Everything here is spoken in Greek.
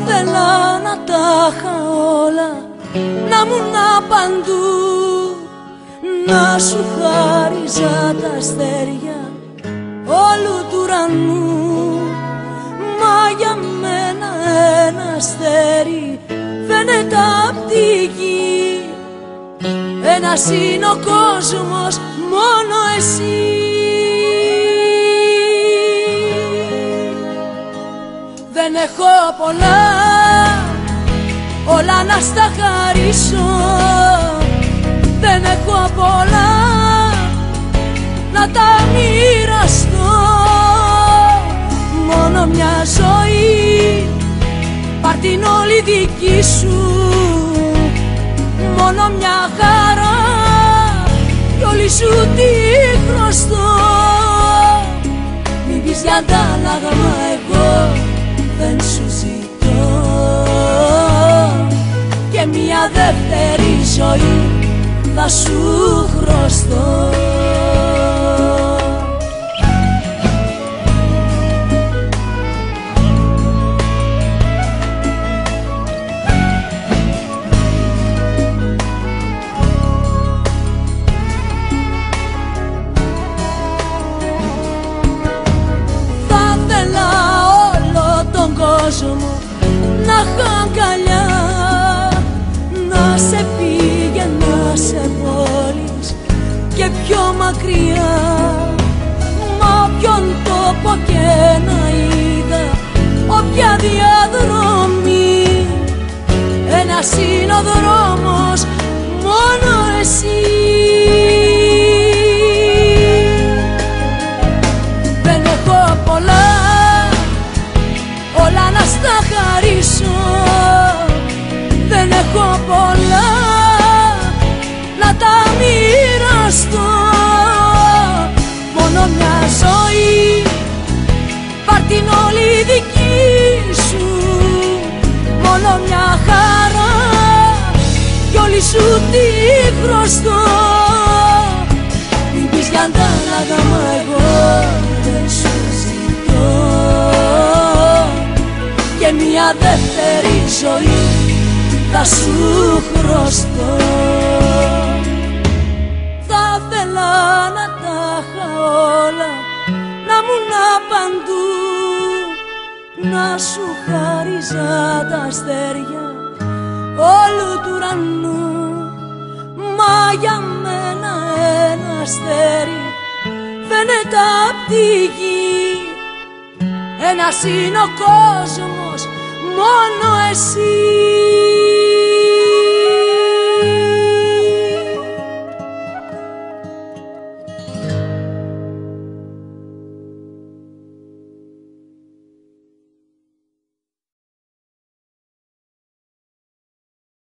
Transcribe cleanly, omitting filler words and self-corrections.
ήθελα να τα είχα όλα, να ήμουν παντού, να σου χάριζα τα αστέρια όλου του ουρανού. Μα για μένα ένα αστέρι φαίνεται απ' τη γη, ένας είναι ο κόσμος, μόνο εσύ. Δεν έχω πολλά, όλα να στα χαρίσω. Δεν έχω πολλά, να τα μοιραστώ. Μόνο μια ζωή, πάρ' την όλη δική σου. Μόνο μια χαρά, κι όλη σου τη χρωστώ. Μην πεις για αντάλλαγμα, εγώ δεν σου ζητώ και μια δεύτερη ζωή θα σου χρωστώ. Θα ήθελα όλο τον κόσμο να είχα αγκαλιά, να σε πήγαινα σε πόλεις και πιο μακριά. Μα όποιον τόπο και να είδα, όποια διαδρομή, ένας είναι ο δρόμος, μόνο εσύ. Δεν έχω πολλά, όλα να στα χαρίσω. Δεν έχω πολλά, να τα μοιραστώ. Μόνο μια ζωή, πάρ' την όλη δική σου. Μόνο μια χαρά, κι όλη σου τη χρωστώ. Μην πεις για αντάλλαγμα, εγώ δεν σου ζητώ και μια δεύτερη ζωή θα σου χρωστώ. Θα ήθελα να τα είχα όλα, να ήμουν παντού, να σου χάριζα τα αστέρια όλου του ουρανού. Μα για μένα ένα αστέρι φαίνεται απ' τη γη, ένας είναι ο κόσμος, μόνο εσύ.